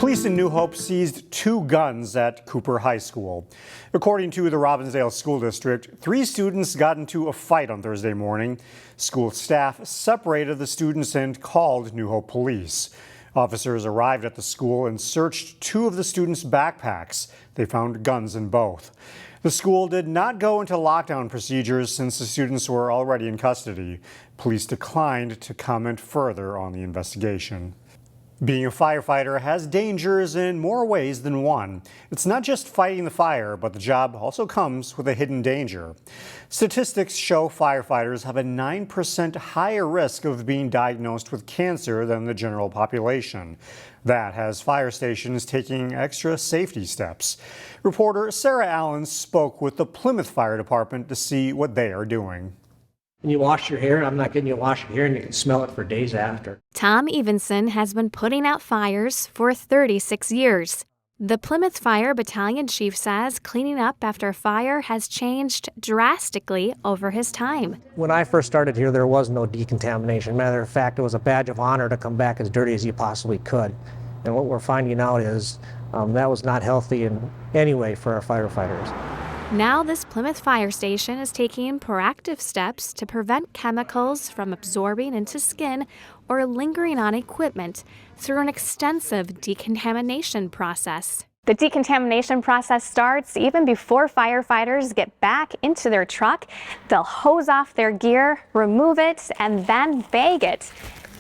Police in New Hope seized 2 guns at Cooper High School. According to the Robbinsdale School District, 3 students got into a fight on Thursday morning. School staff separated the students and called New Hope police. Officers arrived at the school and searched 2 of the students' backpacks. They found guns in both. The school did not go into lockdown procedures since the students were already in custody. Police declined to comment further on the investigation. Being a firefighter has dangers in more ways than one. It's not just fighting the fire, but the job also comes with a hidden danger. Statistics show firefighters have a 9% higher risk of being diagnosed with cancer than the general population. That has fire stations taking extra safety steps. Reporter Sarah Allen spoke with the Plymouth Fire Department to see what they are doing. When you wash your hair, I'm not getting you to wash your hair, and you can smell it for days after. Tom Evenson has been putting out fires for 36 years. The Plymouth Fire Battalion Chief says cleaning up after a fire has changed drastically over his time. When I first started here, there was no decontamination. Matter of fact, it was a badge of honor to come back as dirty as you possibly could. And what we're finding out is that was not healthy in any way for our firefighters. Now this Plymouth fire station is taking proactive steps to prevent chemicals from absorbing into skin or lingering on equipment through an extensive decontamination process. The decontamination process starts even before firefighters get back into their truck. They'll hose off their gear, remove it, and then bag it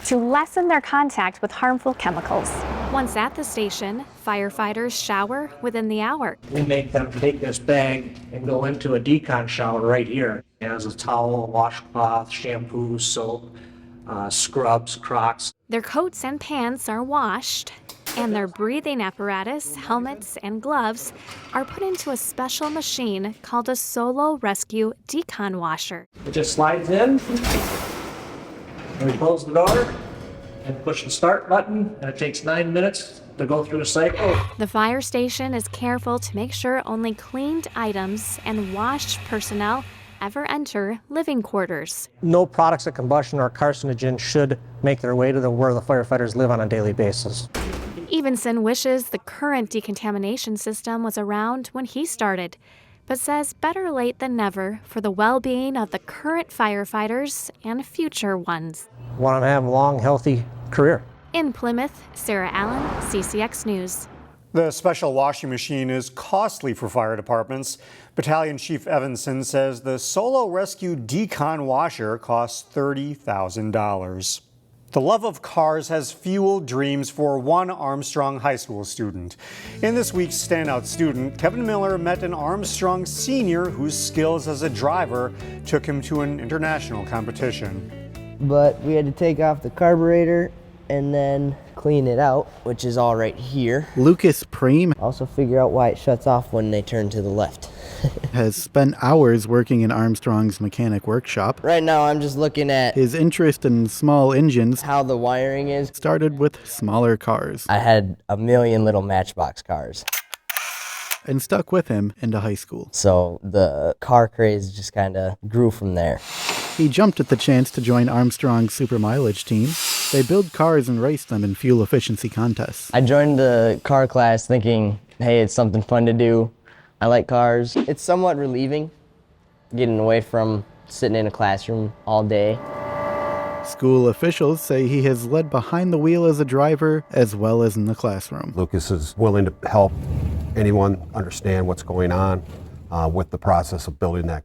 to lessen their contact with harmful chemicals. Once at the station, firefighters shower within the hour. We make them take this bag and go into a decon shower right here. It has a towel, washcloth, shampoo, soap, scrubs, Crocs. Their coats and pants are washed, and their breathing apparatus, helmets, and gloves are put into a special machine called a solo rescue decon washer. It just slides in. And we close the door and push the start button, and it takes 9 minutes to go through the cycle. The fire station is careful to make sure only cleaned items and washed personnel ever enter living quarters. No products of combustion or carcinogen should make their way to where the firefighters live on a daily basis. Evenson wishes the current decontamination system was around when he started, but says better late than never for the well-being of the current firefighters and future ones. Want them to have a long, healthy career. In Plymouth, Sarah Allen, CCX News. The special washing machine is costly for fire departments. Battalion Chief Evanson says the Solo Rescue Decon washer costs $30,000. The love of cars has fueled dreams for one Armstrong High School student. In this week's Standout Student, Kevin Miller met an Armstrong senior whose skills as a driver took him to an international competition. But we had to take off the carburetor and then clean it out, which is all right here. Lucas Priem Also figure out why it shuts off when they turn to the left. has spent hours working in Armstrong's mechanic workshop. Right now I'm just looking at His interest in small engines how the wiring is. started with smaller cars I had a million little Matchbox cars. and stuck with him into high school. So the car craze just kind of grew from there. He jumped at the chance to join Armstrong's super mileage team. They build cars and race them in fuel efficiency contests. I joined the car class thinking, hey, it's something fun to do. I like cars. It's somewhat relieving getting away from sitting in a classroom all day. School officials say he has led behind the wheel as a driver as well as in the classroom. Lucas is willing to help anyone understand what's going on with the process of building that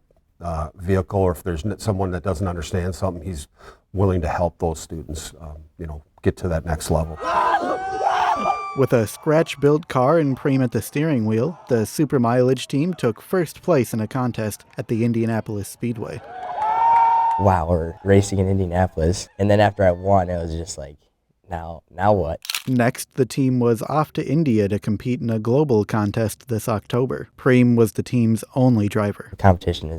vehicle, or if there's someone that doesn't understand something, he's willing to help those students, get to that next level. With a scratch-built car and Priem at the steering wheel, the super mileage team took first place in a contest at the Indianapolis Speedway. Wow, we're racing in Indianapolis. And then after I won, it was just like, now what? Next, the team was off to India to compete in a global contest this October. Priem was the team's only driver. The competition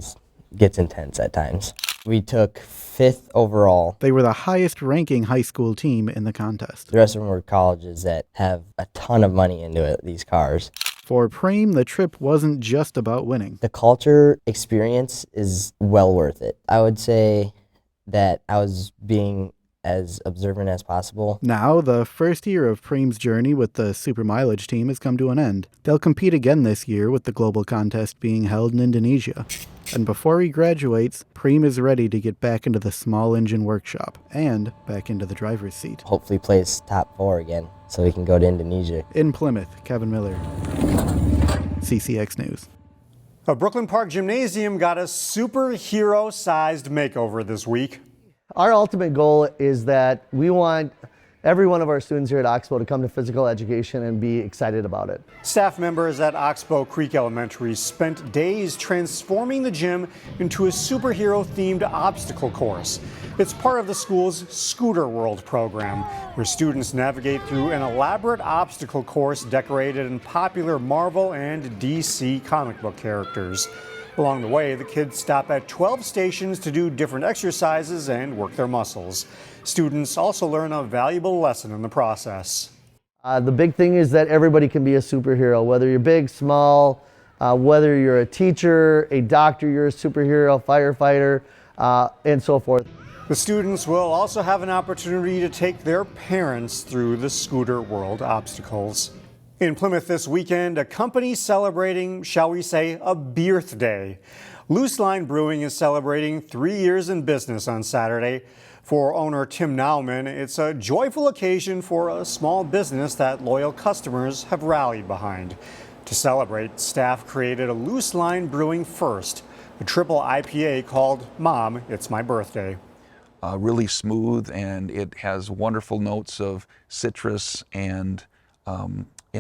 gets intense at times. We took 5th overall. They were the highest-ranking high school team in the contest. The rest of them were colleges that have a ton of money into it, these cars. For Priem, the trip wasn't just about winning. The culture experience is well worth it. I would say that I was being as observant as possible. Now, the first year of Priem's journey with the super mileage team has come to an end. They'll compete again this year with the global contest being held in Indonesia. And before he graduates, Priem is ready to get back into the small engine workshop and back into the driver's seat. Hopefully place top 4 again so we can go to Indonesia. In Plymouth, Kevin Miller, CCX News. A Brooklyn Park Gymnasium got a superhero-sized makeover this week. Our ultimate goal is that we want every one of our students here at Oxbow to come to physical education and be excited about it. Staff members at Oxbow Creek Elementary spent days transforming the gym into a superhero-themed obstacle course. It's part of the school's Scooter World program, where students navigate through an elaborate obstacle course decorated in popular Marvel and DC comic book characters. Along the way, the kids stop at 12 stations to do different exercises and work their muscles. Students also learn a valuable lesson in the process. The big thing is that everybody can be a superhero, whether you're big, small, whether you're a teacher, a doctor, you're a superhero, firefighter, and so forth. The students will also have an opportunity to take their parents through the Scooter World obstacles. In Plymouth this weekend, a company celebrating, shall we say, a Beerthday. Loose Line Brewing is celebrating 3 years in business on Saturday. For owner Tim Nauman, it's a joyful occasion for a small business that loyal customers have rallied behind. To celebrate, staff created a Loose Line Brewing First, a triple IPA called Mom, It's My Birthday. Really smooth, and it has wonderful notes of citrus and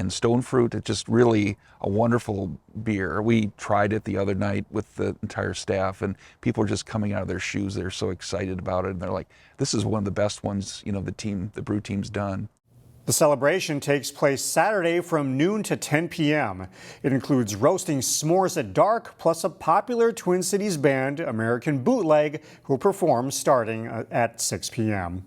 stone fruit. It's just really a wonderful beer. We tried it the other night with the entire staff, and people are just coming out of their shoes. They're so excited about it, and they're like, this is one of the best ones, the brew team's done. The celebration takes place Saturday from noon to 10 p.m. It includes roasting s'mores at dark, plus a popular Twin Cities band, American Bootleg, who will perform starting at 6 p.m.